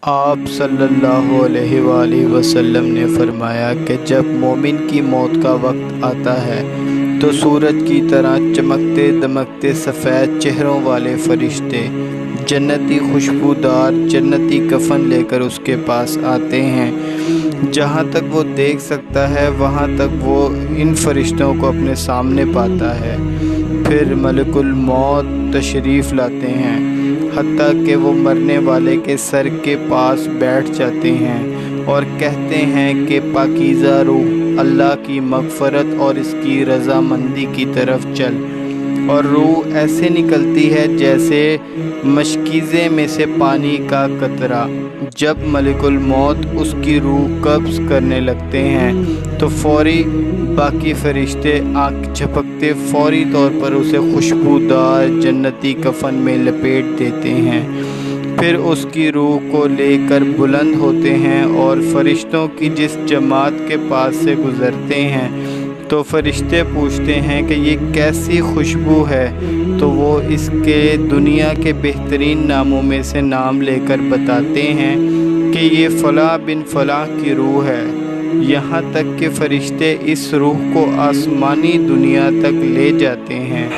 آپ صلی اللہ علیہ وآلہ وسلم نے فرمایا کہ جب مومن کی موت کا وقت آتا ہے تو سورج کی طرح چمکتے دمکتے سفید چہروں والے فرشتے جنتی خوشبودار جنتی کفن لے کر اس کے پاس آتے ہیں۔ جہاں تک وہ دیکھ سکتا ہے وہاں تک وہ ان فرشتوں کو اپنے سامنے پاتا ہے۔ پھر ملک الموت تشریف لاتے ہیں، حتیٰ کہ وہ مرنے والے کے سر کے پاس بیٹھ جاتے ہیں اور کہتے ہیں کہ پاکیزہ روح، اللہ کی مغفرت اور اس کی رضامندی کی طرف چل، اور روح ایسے نکلتی ہے جیسے مشکیزے میں سے پانی کا قطرہ۔ جب ملک الموت اس کی روح قبض کرنے لگتے ہیں تو فوری باقی فرشتے آنکھ جھپکتے فوری طور پر اسے خوشبودار جنتی کفن میں لپیٹ دیتے ہیں۔ پھر اس کی روح کو لے کر بلند ہوتے ہیں اور فرشتوں کی جس جماعت کے پاس سے گزرتے ہیں تو فرشتے پوچھتے ہیں کہ یہ کیسی خوشبو ہے، تو وہ اس کے دنیا کے بہترین ناموں میں سے نام لے کر بتاتے ہیں کہ یہ فلاں بن فلاں کی روح ہے۔ یہاں تک کہ فرشتے اس روح کو آسمانی دنیا تک لے جاتے ہیں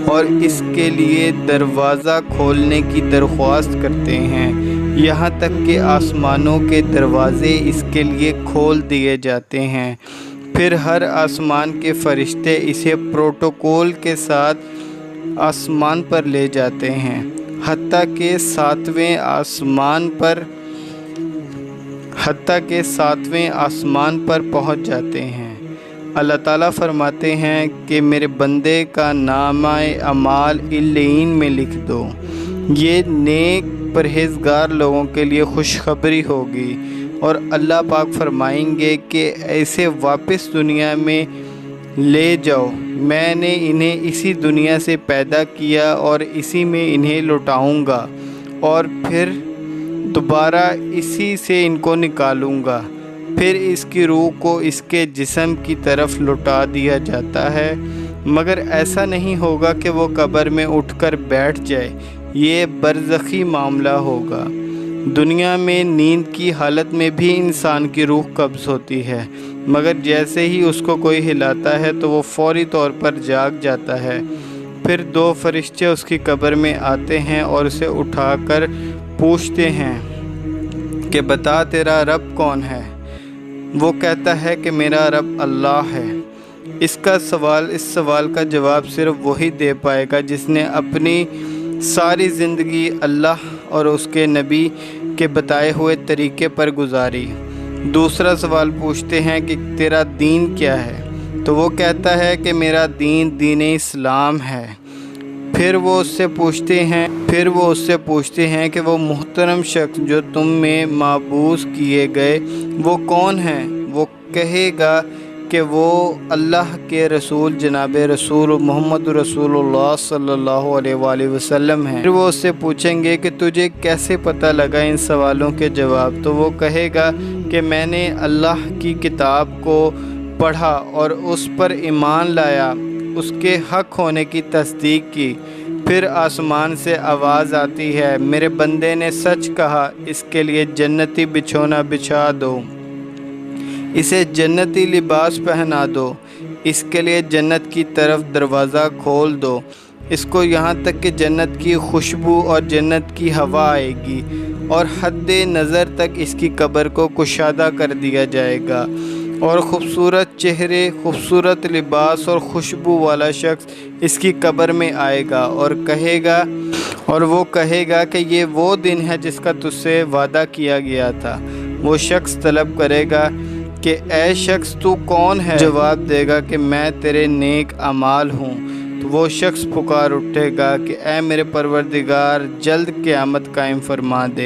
اور اس کے لیے دروازہ کھولنے کی درخواست کرتے ہیں، یہاں تک کہ آسمانوں کے دروازے اس کے لیے کھول دیے جاتے ہیں۔ پھر ہر آسمان کے فرشتے اسے پروٹوکول کے ساتھ آسمان پر لے جاتے ہیں، حتیٰ کہ ساتویں آسمان پر پہنچ جاتے ہیں۔ اللہ تعالیٰ فرماتے ہیں کہ میرے بندے کا نامہ اعمال علیین میں لکھ دو، یہ نیک پرہیزگار لوگوں کے لیے خوشخبری ہوگی، اور اللہ پاک فرمائیں گے کہ ایسے واپس دنیا میں لے جاؤ، میں نے انہیں اسی دنیا سے پیدا کیا اور اسی میں انہیں لوٹاؤں گا اور پھر دوبارہ اسی سے ان کو نکالوں گا۔ پھر اس کی روح کو اس کے جسم کی طرف لوٹا دیا جاتا ہے، مگر ایسا نہیں ہوگا کہ وہ قبر میں اٹھ کر بیٹھ جائے، یہ برزخی معاملہ ہوگا۔ دنیا میں نیند کی حالت میں بھی انسان کی روح قبض ہوتی ہے، مگر جیسے ہی اس کو کوئی ہلاتا ہے تو وہ فوری طور پر جاگ جاتا ہے۔ پھر دو فرشتے اس کی قبر میں آتے ہیں اور اسے اٹھا کر پوچھتے ہیں کہ بتا تیرا رب کون ہے؟ وہ کہتا ہے کہ میرا رب اللہ ہے۔ اس سوال کا جواب صرف وہی دے پائے گا جس نے اپنی ساری زندگی اللہ اور اس کے نبی کے بتائے ہوئے طریقے پر گزاری۔ دوسرا سوال پوچھتے ہیں کہ تیرا دین کیا ہے؟ تو وہ کہتا ہے کہ میرا دین اسلام ہے۔ پھر وہ اس سے پوچھتے ہیں کہ وہ محترم شخص جو تم میں مابعوث کیے گئے وہ کون ہیں؟ وہ کہے گا کہ وہ اللہ کے رسول جناب رسول محمد رسول اللہ صلی اللہ علیہ وآلہ وسلم ہیں۔ پھر وہ اس سے پوچھیں گے کہ تجھے کیسے پتہ لگا ان سوالوں کے جواب؟ تو وہ کہے گا کہ میں نے اللہ کی کتاب کو پڑھا اور اس پر ایمان لایا، اس کے حق ہونے کی تصدیق کی۔ پھر آسمان سے آواز آتی ہے، میرے بندے نے سچ کہا، اس کے لیے جنتی بچھونا بچھا دو، اسے جنتی لباس پہنا دو، اس کے لیے جنت کی طرف دروازہ کھول دو، اس کو یہاں تک کہ جنت کی خوشبو اور جنت کی ہوا آئے گی، اور حد نظر تک اس کی قبر کو کشادہ کر دیا جائے گا، اور خوبصورت چہرے، خوبصورت لباس اور خوشبو والا شخص اس کی قبر میں آئے گا اور وہ کہے گا کہ یہ وہ دن ہے جس کا تجھ سے وعدہ کیا گیا تھا۔ وہ شخص طلب کرے گا کہ اے شخص تو کون ہے؟ جواب دے گا کہ میں تیرے نیک اعمال ہوں۔ تو وہ شخص پکار اٹھے گا کہ اے میرے پروردگار، جلد قیامت قائم فرما دے۔